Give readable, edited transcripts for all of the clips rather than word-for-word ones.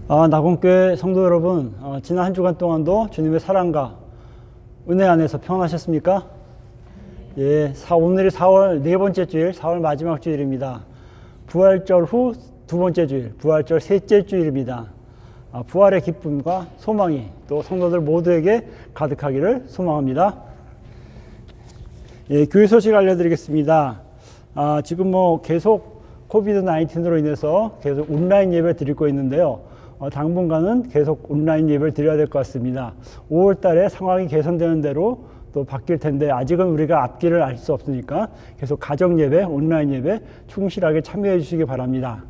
낙원교회 성도 여러분, 지난 한 주간 동안도 주님의 사랑과 은혜 안에서 평안하셨습니까? 예, 오늘이 4월 네 번째 주일, 4월 마지막 주일입니다. 부활절 후 두 번째 주일, 부활절 셋째 주일입니다. 부활의 기쁨과 소망이 또 성도들 모두에게 가득하기를 소망합니다. 예, 교회 소식 알려드리겠습니다. 지금 계속 코비드-19으로 인해서 계속 온라인 예배 드리고 있는데요. 당분간은 계속 온라인 예배를 드려야 될 것 같습니다. 5월 달에 상황이 개선되는 대로 또 바뀔 텐데 아직은 우리가 앞길을 알 수 없으니까 계속 가정 예배, 온라인 예배 충실하게 참여해 주시기 바랍니다.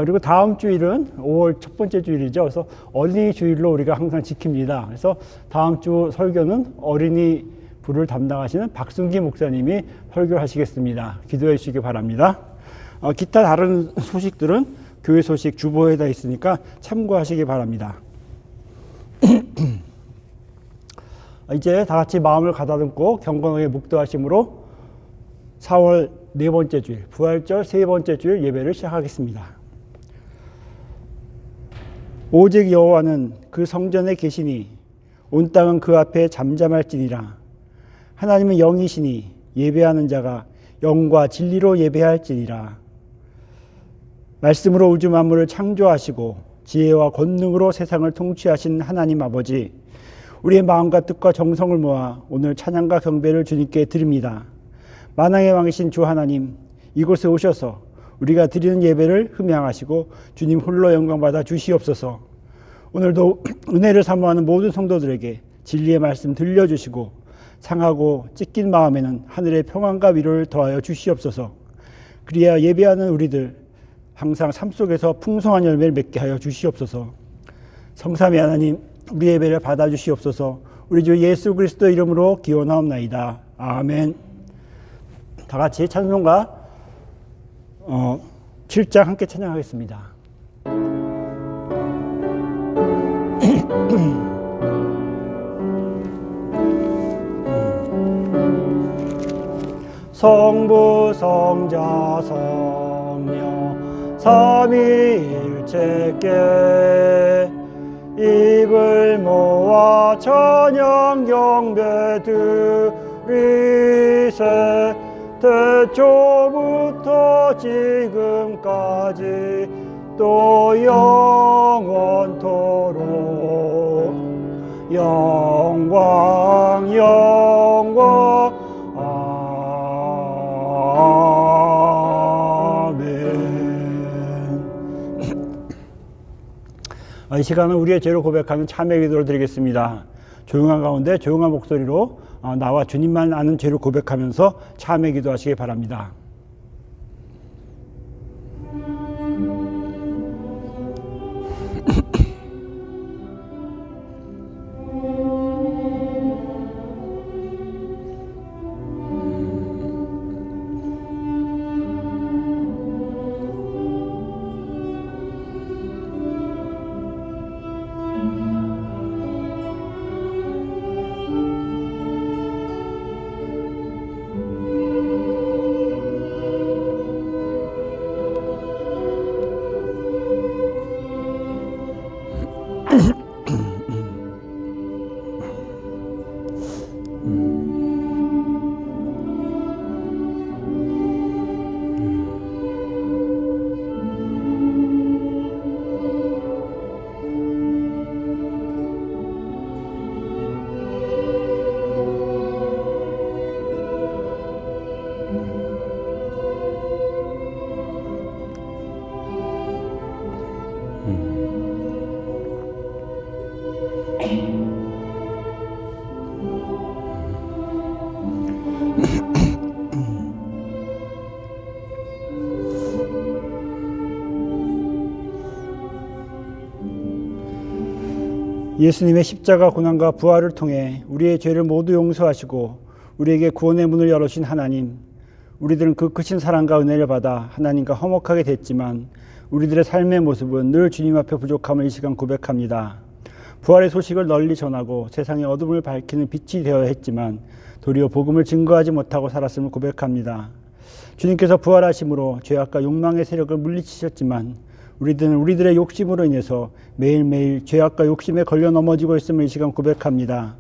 그리고 다음 주일은 5월 첫 번째 주일이죠. 그래서 어린이 주일로 우리가 항상 지킵니다. 그래서 다음 주 설교는 어린이 부를 담당하시는 박순기 목사님이 설교하시겠습니다. 기도해 주시기 바랍니다. 기타 다른 소식들은 교회 소식 주보에 다 있으니까 참고하시기 바랍니다. 이제 다 같이 마음을 가다듬고 경건하게 묵도하심으로 4월 네 번째 주일, 부활절 세 번째 주일 예배를 시작하겠습니다. 오직 여호와는 그 성전에 계시니 온 땅은 그 앞에 잠잠할지니라. 하나님은 영이시니 예배하는 자가 영과 진리로 예배할지니라. 말씀으로 우주 만물을 창조하시고 지혜와 권능으로 세상을 통치하신 하나님 아버지, 우리의 마음과 뜻과 정성을 모아 오늘 찬양과 경배를 주님께 드립니다. 만왕의 왕이신 주 하나님, 이곳에 오셔서 우리가 드리는 예배를 흠양하시고 주님 홀로 영광받아 주시옵소서. 오늘도 은혜를 사모하는 모든 성도들에게 진리의 말씀 들려주시고 상하고 찢긴 마음에는 하늘의 평안과 위로를 더하여 주시옵소서. 그리야 예배하는 우리들 항상 삶 속에서 풍성한 열매를 맺게 하여 주시옵소서. 성삼위 하나님, 우리 예배를 받아주시옵소서. 우리 주 예수 그리스도 이름으로 기원하옵나이다. 아멘. 다 같이 찬송가 7장 함께 찬양하겠습니다. 성부 성자 성령 삼위일체께 입을 모아 찬양 경배 드리세. 태초부터 지금까지 또 영원토록 영광 영광 이 시간은 우리의 죄를 고백하는 참회 기도를 드리겠습니다. 조용한 가운데 조용한 목소리로 나와 주님만 아는 죄를 고백하면서 참회 기도하시기 바랍니다. 예수님의 십자가 고난과 부활을 통해 우리의 죄를 모두 용서하시고 우리에게 구원의 문을 열어주신 하나님, 우리들은 그 크신 사랑과 은혜를 받아 하나님과 화목하게 됐지만 우리들의 삶의 모습은 늘 주님 앞에 부족함을 이 시간 고백합니다. 부활의 소식을 널리 전하고 세상의 어둠을 밝히는 빛이 되어야 했지만 도리어 복음을 증거하지 못하고 살았음을 고백합니다. 주님께서 부활하심으로 죄악과 욕망의 세력을 물리치셨지만 우리들은 우리들의 욕심으로 인해서 매일매일 죄악과 욕심에 걸려 넘어지고 있음을 이 시간 고백합니다.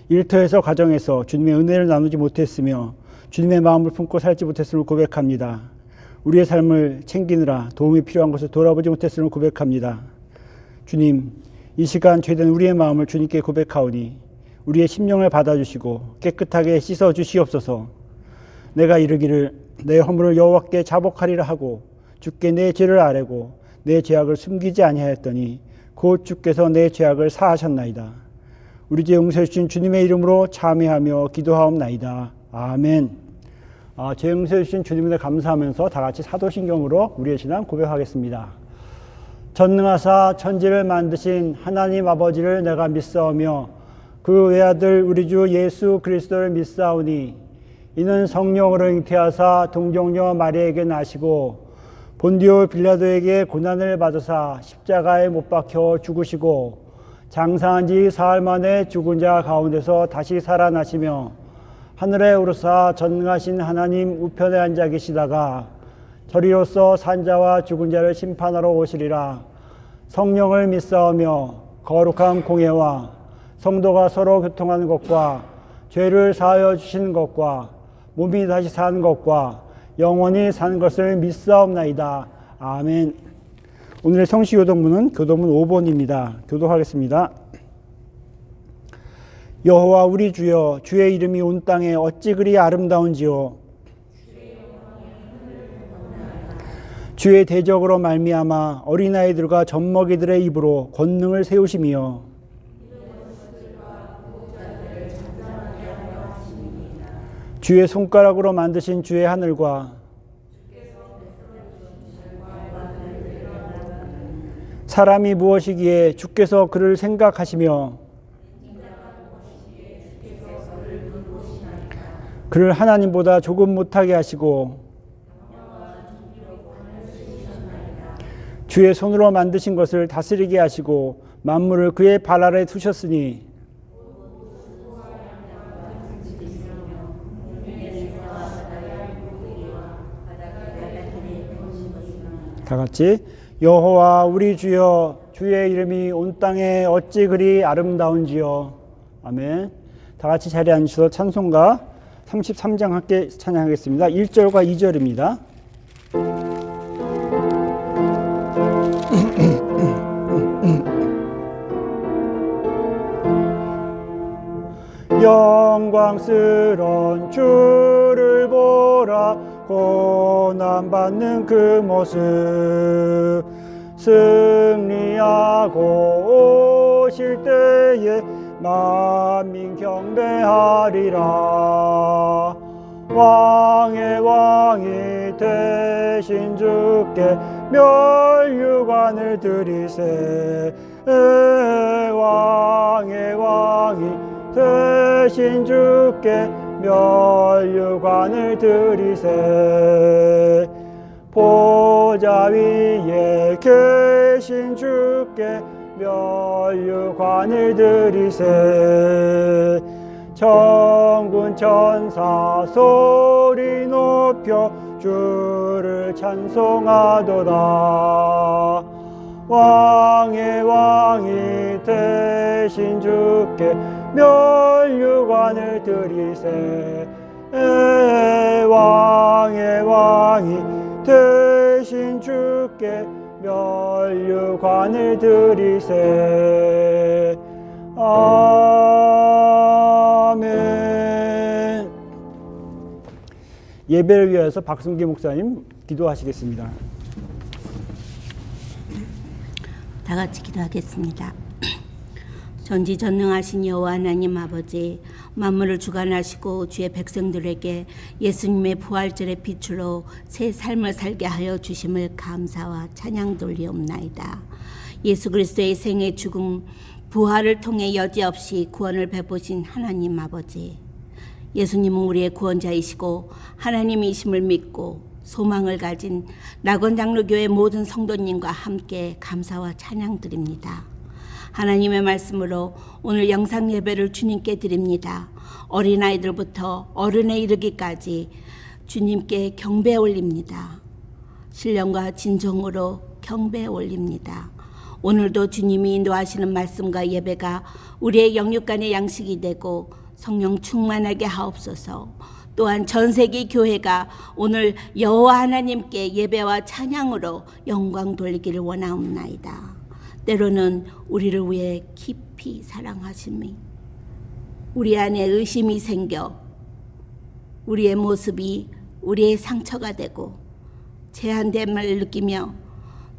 일터에서 가정에서 주님의 은혜를 나누지 못했으며 주님의 마음을 품고 살지 못했음을 고백합니다. 우리의 삶을 챙기느라 도움이 필요한 것을 돌아보지 못했음을 고백합니다. 주님, 이 시간 죄된 우리의 마음을 주님께 고백하오니 우리의 심령을 받아주시고 깨끗하게 씻어주시옵소서. 내가 이르기를 내 허물을 여호와께 자복하리라 하고 주께 내 죄를 아뢰고 내 죄악을 숨기지 아니하였더니 곧 주께서 내 죄악을 사하셨나이다. 우리 죄 용서해 주신 주님의 이름으로 참회하며 기도하옵나이다. 아멘. 죄 용서해 주신 주님에 감사하면서 다 같이 사도신경으로 우리의 신앙 고백하겠습니다. 전능하사 천지를 만드신 하나님 아버지를 내가 믿사오며 그 외아들 우리 주 예수 그리스도를 믿사오니 이는 성령으로 잉태하사 동정녀 마리아에게 나시고 본디오 빌라도에게 고난을 받으사 십자가에 못 박혀 죽으시고 장사한 지 사흘 만에 죽은 자 가운데서 다시 살아나시며 하늘에 오르사 전능하신 하나님 우편에 앉아 계시다가 저리로서 산자와 죽은 자를 심판하러 오시리라. 성령을 믿사오며 거룩한 공예와 성도가 서로 교통하는 것과 죄를 사하여 주시는 것과 몸이 다시 사는 것과 영원히 사는 것을 믿사옵나이다. 아멘. 오늘의 성시 교독문은 교독문 5번입니다. 교독하겠습니다. 여호와 우리 주여, 주의 이름이 온 땅에 어찌 그리 아름다운지요. 주의 대적으로 말미암아 어린아이들과 젖먹이들의 입으로 권능을 세우심이여. 주의 손가락으로 만드신 주의 하늘과 사람이 무엇이기에 주께서 그를 생각하시며 그를 하나님보다 조금 못하게 하시고 주의 손으로 만드신 것을 다스리게 하시고 만물을 그의 발 아래 두셨으니 다 같이 여호와 우리 주여, 주의 이름이 온 땅에 어찌 그리 아름다운지요. 아멘. 다 같이 자리에 앉으셔서 찬송가 33장 함께 찬양하겠습니다. 1절과 2절입니다. 영광스러운 주를 보라. 고난받는 그 모습 승리하고 오실 때에 만민 경배하리라. 왕의 왕이 되신 주께 멸류관을 드리세. 왕의 왕이 되신 주께 멸류관을 드리세. 보좌 위에 계신 주께 멸류관을 드리세. 천군 천사 소리 높여 주를 찬송하도다. 왕의 왕이 되신 주께 멸류관을 드리세. 왕의 왕이 되신 주께 멸류관을 드리세. 아멘. 예배를 위해서 박승기 목사님 기도하시겠습니다. 다 같이 기도하겠습니다. 전지전능하신 여호와 하나님 아버지, 만물을 주관하시고 주의 백성들에게 예수님의 부활절의 빛으로 새 삶을 살게 하여 주심을 감사와 찬양 돌리옵나이다. 예수 그리스도의 생애, 죽음, 부활을 통해 여지없이 구원을 베푸신 하나님 아버지, 예수님은 우리의 구원자이시고 하나님이심을 믿고 소망을 가진 낙원장로교회 모든 성도님과 함께 감사와 찬양 드립니다. 하나님의 말씀으로 오늘 영상 예배를 주님께 드립니다. 어린아이들부터 어른에 이르기까지 주님께 경배 올립니다. 신령과 진정으로 경배에 올립니다. 오늘도 주님이 인도하시는 말씀과 예배가 우리의 영육간의 양식이 되고 성령 충만하게 하옵소서. 또한 전 세계 교회가 오늘 여호와 하나님께 예배와 찬양으로 영광 돌리기를 원하옵나이다. 때로는 우리를 위해 깊이 사랑하심이 우리 안에 의심이 생겨 우리의 모습이 우리의 상처가 되고 제한됨을 느끼며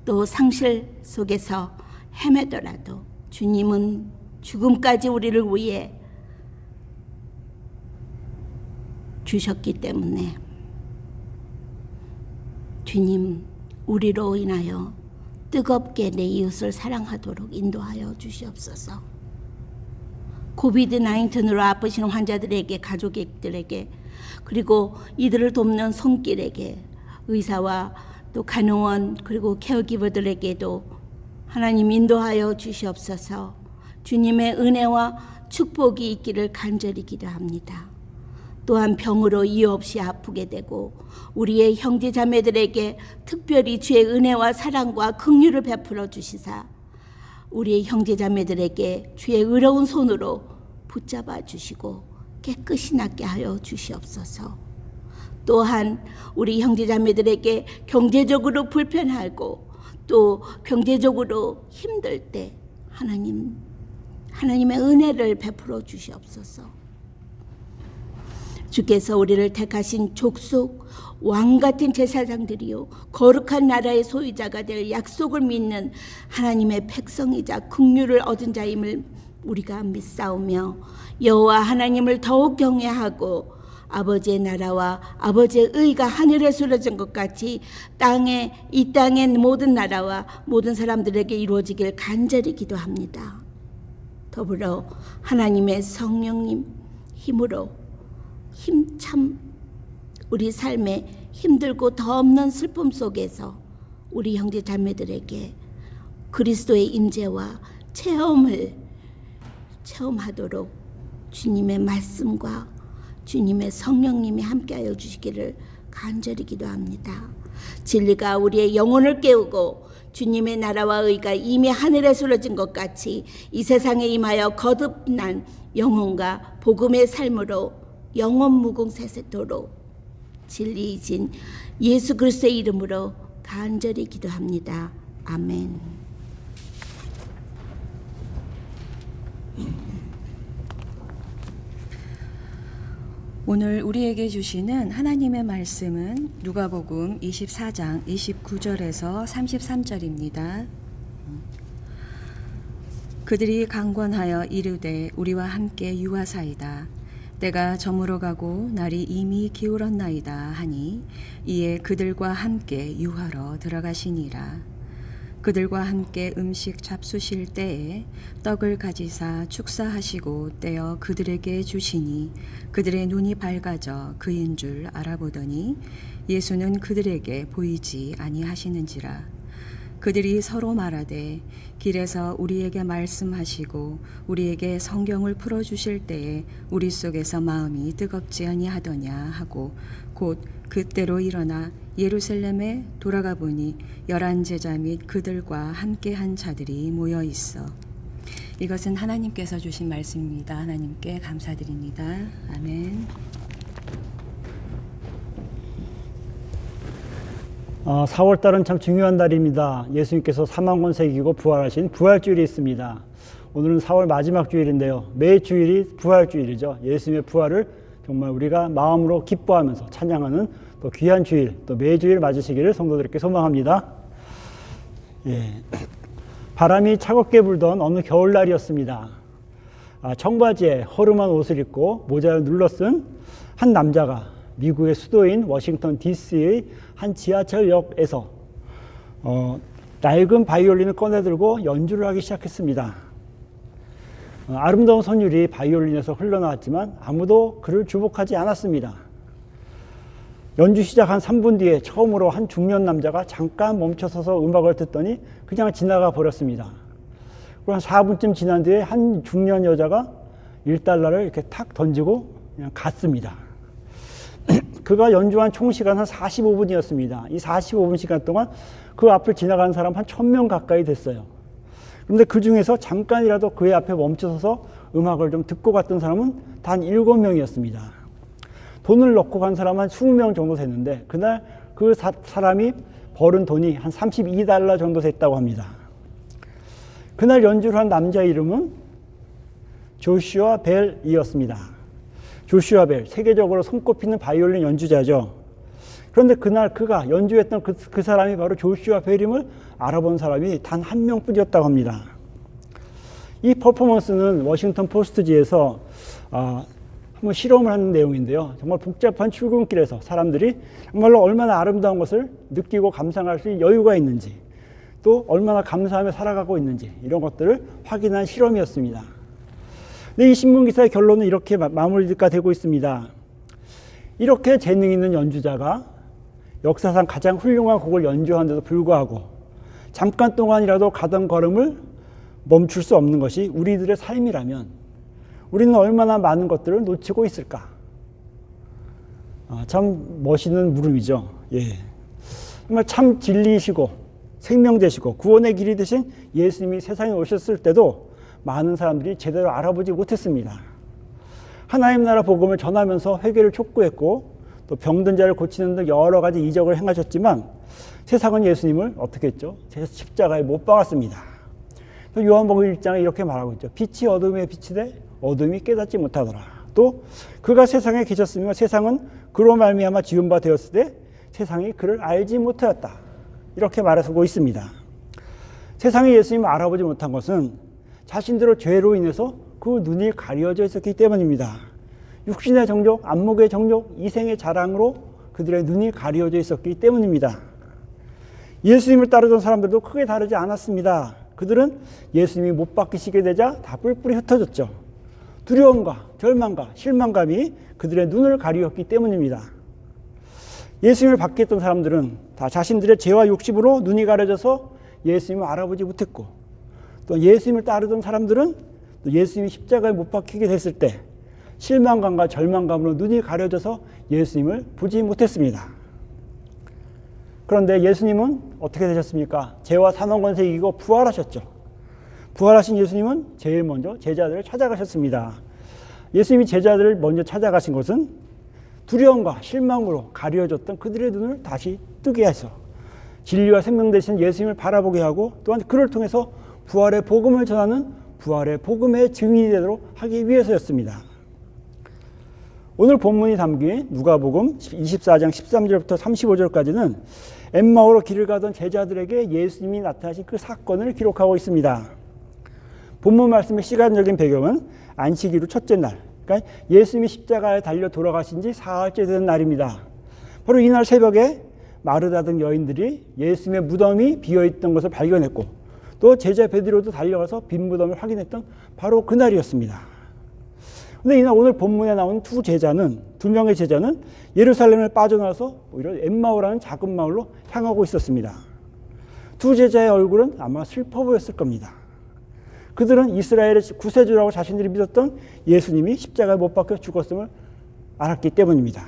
또 상실 속에서 헤매더라도 주님은 죽음까지 우리를 위해 주셨기 때문에 주님 우리로 인하여 뜨겁게 내 이웃을 사랑하도록 인도하여 주시옵소서. 코비드-19으로 아프시는 환자들에게, 가족들에게, 그리고 이들을 돕는 손길에게, 의사와 또 간호원 그리고 케어기버들에게도 하나님 인도하여 주시옵소서. 주님의 은혜와 축복이 있기를 간절히 기도합니다. 또한 병으로 이유 없이 아프게 되고 우리의 형제 자매들에게 특별히 주의 은혜와 사랑과 긍휼을 베풀어 주시사 우리의 형제 자매들에게 주의 의로운 손으로 붙잡아 주시고 깨끗이 낫게 하여 주시옵소서. 또한 우리 형제 자매들에게 경제적으로 불편하고 또 경제적으로 힘들 때 하나님의 은혜를 베풀어 주시옵소서. 주께서 우리를 택하신 족속 왕같은 제사장들이요 거룩한 나라의 소유자가 될 약속을 믿는 하나님의 백성이자 긍휼을 얻은 자임을 우리가 믿사오며 여호와 하나님을 더욱 경외하고 아버지의 나라와 아버지의 의가 하늘에 쏟아진 것 같이 이 땅의 모든 나라와 모든 사람들에게 이루어지길 간절히 기도합니다. 더불어 하나님의 성령님 힘으로 힘참 우리 삶에 힘들고 더 없는 슬픔 속에서 우리 형제 자매들에게 그리스도의 임재와 체험하도록 주님의 말씀과 주님의 성령님이 함께하여 주시기를 간절히 기도합니다. 진리가 우리의 영혼을 깨우고 주님의 나라와 의가 이미 하늘에 쏟아진 것 같이 이 세상에 임하여 거듭난 영혼과 복음의 삶으로 영원 무궁사색도록 진리이신 예수 그리스도의 이름으로 간절히 기도합니다. 아멘. 오늘 우리에게 주시는 하나님의 말씀은 누가복음 24장 29절에서 33절입니다. 그들이 강권하여 이르되 우리와 함께 유하사이다. 때가 저물어 가고 날이 이미 기울었나이다 하니 이에 그들과 함께 유하러 들어가시니라. 그들과 함께 음식 잡수실 때에 떡을 가지사 축사하시고 떼어 그들에게 주시니 그들의 눈이 밝아져 그인 줄 알아보더니 예수는 그들에게 보이지 아니하시는지라. 그들이 서로 말하되 길에서 우리에게 말씀하시고 우리에게 성경을 풀어주실 때에 우리 속에서 마음이 뜨겁지 아니하더냐 하고 곧 그때로 일어나 예루살렘에 돌아가 보니 11 제자 및 그들과 함께한 자들이 모여 있어. 이것은 하나님께서 주신 말씀입니다. 하나님께 감사드립니다. 아멘. 4월달은 참 중요한 달입니다. 예수님께서 사망 권세 이기고 부활하신 부활주일이 있습니다. 오늘은 4월 마지막 주일인데요. 매 주일이 부활주일이죠. 예수님의 부활을 정말 우리가 마음으로 기뻐하면서 찬양하는 또 귀한 주일, 또 매주일 맞으시기를 성도들께 소망합니다. 예. 바람이 차갑게 불던 어느 겨울날이었습니다. 청바지에 허름한 옷을 입고 모자를 눌러쓴 한 남자가 미국의 수도인 워싱턴 DC의 한 지하철역에서 낡은 바이올린을 꺼내들고 연주를 하기 시작했습니다. 아름다운 선율이 바이올린에서 흘러나왔지만 아무도 그를 주목하지 않았습니다. 연주 시작 한 3분 뒤에 처음으로 한 중년 남자가 잠깐 멈춰서서 음악을 듣더니 그냥 지나가 버렸습니다. 그리고 한 4분쯤 지난 뒤에 한 중년 여자가 $1를 이렇게 탁 던지고 그냥 갔습니다. 그가 연주한 총 시간 한 45분이었습니다. 이 45분 시간 동안 그 앞을 지나가는 사람 한 1000명 가까이 됐어요. 그런데 그 중에서 잠깐이라도 그의 앞에 멈춰서서 음악을 좀 듣고 갔던 사람은 단 7명이었습니다. 돈을 넣고 간 사람 한 20명 정도 됐는데 그날 그 사람이 벌은 돈이 한 $32 정도 됐다고 합니다. 그날 연주를 한 남자 이름은 조슈아 벨이었습니다. 조슈아 벨, 세계적으로 손꼽히는 바이올린 연주자죠. 그런데 그날 그가 연주했던 그 사람이 바로 조슈아 벨임을 알아본 사람이 단 한 명뿐이었다고 합니다. 이 퍼포먼스는 워싱턴 포스트지에서 한번 실험을 하는 내용인데요. 정말 복잡한 출근길에서 사람들이 정말로 얼마나 아름다운 것을 느끼고 감상할 수 있는 여유가 있는지, 또 얼마나 감사하며 살아가고 있는지 이런 것들을 확인한 실험이었습니다. 근데 이 신문기사의 결론은 이렇게 마무리가 되고 있습니다. 이렇게 재능 있는 연주자가 역사상 가장 훌륭한 곡을 연주하는데도 불구하고 잠깐 동안이라도 가던 걸음을 멈출 수 없는 것이 우리들의 삶이라면 우리는 얼마나 많은 것들을 놓치고 있을까? 참 멋있는 물음이죠. 예. 정말 참 진리이시고 생명 되시고 구원의 길이 되신 예수님이 세상에 오셨을 때도 많은 사람들이 제대로 알아보지 못했습니다. 하나님 나라 복음을 전하면서 회개를 촉구했고 또 병든 자를 고치는 등 여러 가지 이적을 행하셨지만 세상은 예수님을 어떻게 했죠? 십자가에 못 박았습니다. 요한복음 1장에 이렇게 말하고 있죠. 빛이 어둠에 비치되 어둠이 깨닫지 못하더라. 또 그가 세상에 계셨으며 세상은 그로 말미암아 지은 바 되었을 때 세상이 그를 알지 못하였다. 이렇게 말하고 있습니다. 세상이 예수님을 알아보지 못한 것은 자신들의 죄로 인해서 그 눈이 가려져 있었기 때문입니다. 육신의 정욕, 안목의 정욕, 이생의 자랑으로 그들의 눈이 가려져 있었기 때문입니다. 예수님을 따르던 사람들도 크게 다르지 않았습니다. 그들은 예수님이 못 박히시게 되자 다 뿔뿔이 흩어졌죠. 두려움과 절망과 실망감이 그들의 눈을 가리웠기 때문입니다. 예수님을 받겠던 사람들은 다 자신들의 죄와 욕심으로 눈이 가려져서 예수님을 알아보지 못했고, 또 예수님을 따르던 사람들은 또 예수님이 십자가에 못 박히게 됐을 때 실망감과 절망감으로 눈이 가려져서 예수님을 보지 못했습니다. 그런데 예수님은 어떻게 되셨습니까? 죄와 사망 권세 이기고 부활하셨죠. 부활하신 예수님은 제일 먼저 제자들을 찾아가셨습니다. 예수님이 제자들을 먼저 찾아가신 것은 두려움과 실망으로 가려졌던 그들의 눈을 다시 뜨게 해서 진리와 생명 되신 예수님을 바라보게 하고 또한 그를 통해서 부활의 복음을 전하는 부활의 복음의 증인이 되도록 하기 위해서였습니다. 오늘 본문이 담긴 누가복음 24장 13절부터 35절까지는 엠마오로 길을 가던 제자들에게 예수님이 나타나신 그 사건을 기록하고 있습니다. 본문 말씀의 시간적인 배경은 안식 이후 첫째 날, 그러니까 예수님이 십자가에 달려 돌아가신 지 사흘째 되는 날입니다. 바로 이날 새벽에 마르다 등 여인들이 예수님의 무덤이 비어있던 것을 발견했고 또 제자 베드로도 달려가서 빈 무덤을 확인했던 바로 그날이었습니다. 그런데 이날 오늘 본문에 나온 두 명의 제자는 예루살렘을 빠져나와서 오히려 엠마오라는 작은 마을로 향하고 있었습니다. 두 제자의 얼굴은 아마 슬퍼 보였을 겁니다. 그들은 이스라엘의 구세주라고 자신들이 믿었던 예수님이 십자가에 못 박혀 죽었음을 알았기 때문입니다.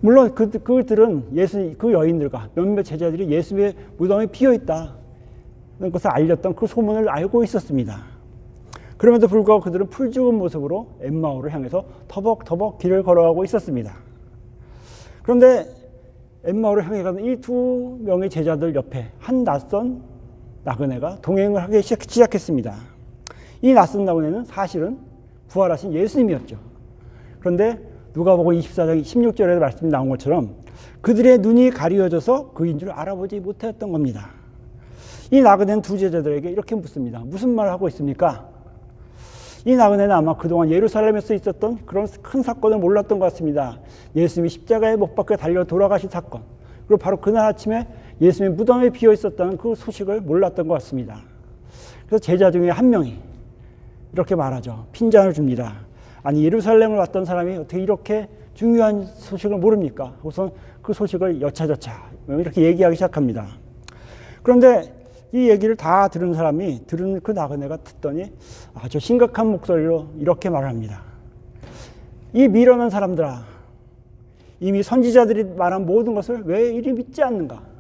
물론 그들은 그 여인들과 몇몇 제자들이 예수님의 무덤이 비어있다는 것을 알렸던 그 소문을 알고 있었습니다. 그럼에도 불구하고 그들은 풀 죽은 모습으로 엠마오를 향해서 터벅터벅 길을 걸어가고 있었습니다. 그런데 엠마오를 향해 가는 이 두 명의 제자들 옆에 한 낯선 나그네가 동행을 하기 시작했습니다. 이 낯선 나그네는 사실은 부활하신 예수님이었죠. 그런데 누가복음 24장 16절에 말씀이 나온 것처럼 그들의 눈이 가리워져서 그인 줄 알아보지 못했던 겁니다. 이 나그네는 두 제자들에게 이렇게 묻습니다. 무슨 말을 하고 있습니까? 이 나그네는 아마 그동안 예루살렘에서 있었던 그런 큰 사건을 몰랐던 것 같습니다. 예수님이 십자가에 못 박혀 달려 돌아가신 사건, 그리고 바로 그날 아침에 예수님의 무덤에 비어 있었다는 그 소식을 몰랐던 것 같습니다. 그래서 제자 중에 한 명이 이렇게 말하죠. 핀잔을 줍니다. 아니 예루살렘을 왔던 사람이 어떻게 이렇게 중요한 소식을 모릅니까? 우선 그 소식을 여차저차 이렇게 얘기하기 시작합니다. 그런데 이 얘기를 다 들은 그 나그네가 듣더니 아주 심각한 목소리로 이렇게 말합니다. 이 미련한 사람들아, 이미 선지자들이 말한 모든 것을 왜 이리 믿지 않는가?